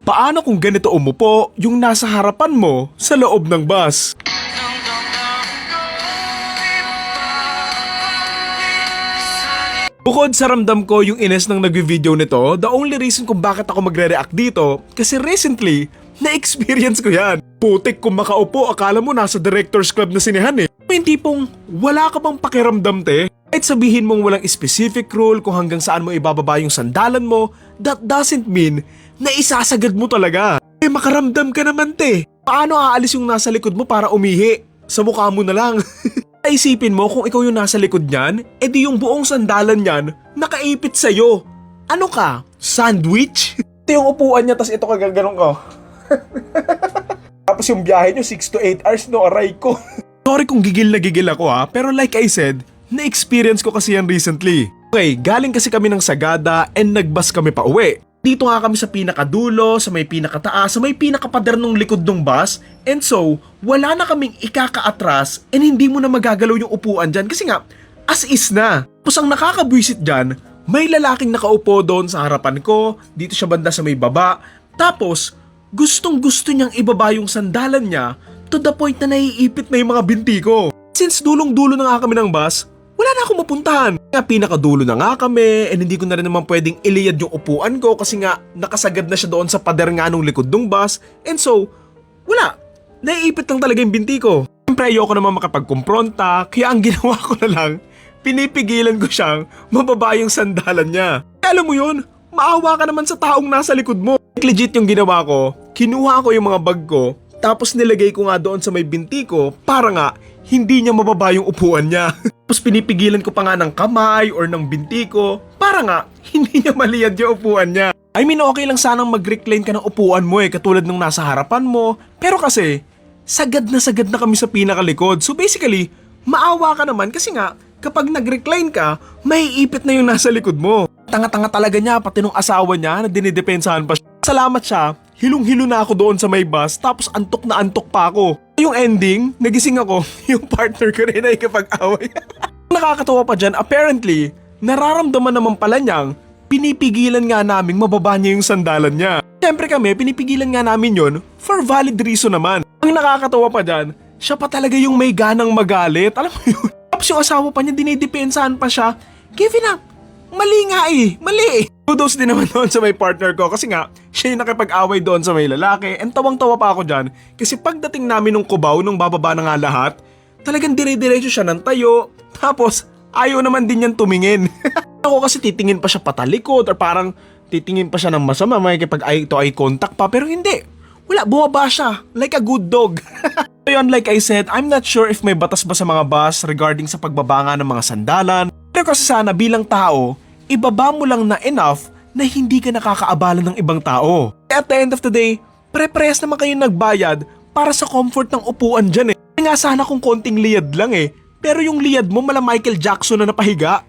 Paano kung ganito umupo yung nasa harapan mo sa loob ng bus? Bukod sa ramdam ko yung ines ng nag-video nito, the only reason kung bakit ako magre-react dito, kasi recently, na-experience ko yan. Putik kung makaupo, akala mo nasa director's club na sinehan eh. Yung tipong, wala ka bang pakiramdam te? Kahit sabihin mong walang specific rule kung hanggang saan mo ibababa yung sandalan mo, that doesn't mean na isasagad mo talaga. Eh makaramdam ka naman te. Paano aalis yung nasa likod mo para umihi? Sa mukha mo na lang. Isipin mo kung ikaw yung nasa likod niyan, edi yung buong sandalan niyan nakaipit sa'yo. Ano ka? Sandwich? Ito yung upuan niya, tas ito kagaganon ko. Tapos yung biyahe niyo 6 to 8 hours, no, aray ko. Sorry kung gigil na gigil ako ha, pero like I said, na-experience ko kasi yan recently. Okay, galing kasi kami ng Sagada and nagbus kami pa uwi. Dito nga kami sa pinakadulo, sa may pinakataas, sa may pinakapader ng likod ng bus. And so, wala na kaming ikakaatras and hindi mo na magagalaw yung upuan dyan kasi nga, as is na. Tapos ang nakakabwisit dyan, may lalaking nakaupo doon sa harapan ko, dito siya banda sa may baba. Tapos, gustong gusto niyang ibaba yung sandalan niya to the point na naiipit na yung mga binti ko. Since dulong-dulo na nga kami ng bus, wala na akong mapuntahan. Nga pinakadulo na nga kami and hindi ko na rin naman pwedeng iliyad yung upuan ko kasi nga nakasagad na siya doon sa pader nga nung likod ng bus. And so, wala. Naiipit lang talaga yung binti ko. Siyempre ayoko naman makapagkumpronta kaya ang ginawa ko na lang, pinipigilan ko siyang mababa yung sandalan niya. Kaya alam mo yun, maawa ka naman sa taong nasa likod mo. Legit yung ginawa ko, kinuha ko yung mga bag ko, tapos nilagay ko nga doon sa may binti ko para nga hindi niya mababa yung upuan niya. Tapos pinipigilan ko pa nga ng kamay or ng binti ko para nga hindi niya maliyad yung upuan niya. I mean okay lang sanang mag-recline ka ng upuan mo eh katulad nung nasa harapan mo. Pero kasi sagad na kami sa pinakalikod. So basically maawa ka naman kasi nga kapag nag-recline ka may ipit na yung nasa likod mo. Tanga-tanga talaga niya pati nung asawa niya na dinidepensahan pa siya. Salamat siya. Hilong-hilo na ako doon sa may bus tapos antok na antok pa ako. Yung ending, nagising ako, yung partner ko rin ay kapag-away. Nakakatawa pa dyan, apparently, nararamdaman naman pala niyang pinipigilan nga naming mababa niya yung sandalan niya. Siyempre kami, pinipigilan nga namin yon for valid reason naman. Ang nakakatawa pa dyan, siya pa talaga yung may ganang magalit. Alam mo yun? Tapos yung asawa pa niya, dinidepensahan pa siya. Give it up! Mali nga eh, mali eh. Kudos din naman doon sa may partner ko kasi nga siya yung nakipag-away doon sa may lalaki and tawang-tawa pa ako dyan kasi pagdating namin nung Cubao nung bababa na nga lahat, talagang dire-diretso siya ng tayo tapos ayaw naman din yan tumingin. Ako kasi titingin pa siya patalikod or parang titingin pa siya ng masama, may eye contact pa pero hindi. Wala, bumaba siya like a good dog. So yun, like I said, I'm not sure if may batas ba sa mga bus regarding sa pagbaba nga ng mga sandalan. Pero kasi sana bilang tao, ibaba mo lang na enough na hindi ka nakakaabala ng ibang tao. At the end of the day, pre-press naman kayo nagbayad para sa comfort ng upuan dyan eh. Kaya nga sana kung konting liyad lang eh. Pero yung liyad mo mala Michael Jackson na napahiga.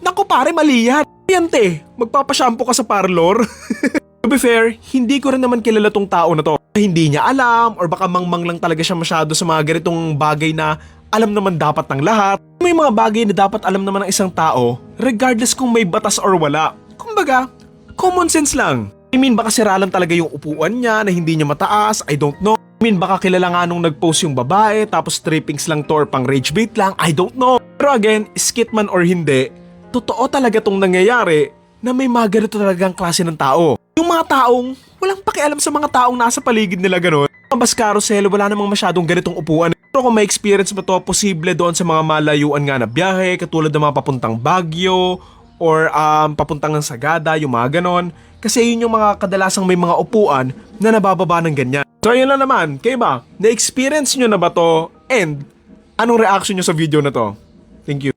Naku pare, mali yan. Yan te, magpapashampoo ka sa parlor. To be fair, hindi ko rin naman kilala tong tao na to. Hindi niya alam or baka mangmang lang talaga siya masyado sa mga ganitong bagay na alam naman dapat ng lahat. May mga bagay na dapat alam naman ng isang tao regardless kung may batas or wala. Kumbaga, common sense lang. I mean baka sira lang talaga yung upuan niya na hindi niya mataas, I don't know. I mean baka kilala nga nung nag-post yung babae tapos trippings lang to or pang rage bait lang, I don't know. Pero again, skit man or hindi, totoo talaga tong nangyayari na may mga ganito talagang klase ng tao. Yung mga taong walang pakialam sa mga taong nasa paligid nila gano'n. Mga bus carousel, wala namang masyadong ganitong upuan. Pero kung may experience ba to, posible doon sa mga malayuan nga na biyahe, katulad ng mga papuntang Baguio or papuntang ng Sagada, yung mga ganon. Kasi yun yung mga kadalasang may mga upuan na nabababa ng ganyan. So yun lang naman, kayo ba? Na-experience nyo na ba to? And anong reaction nyo sa video na to? Thank you.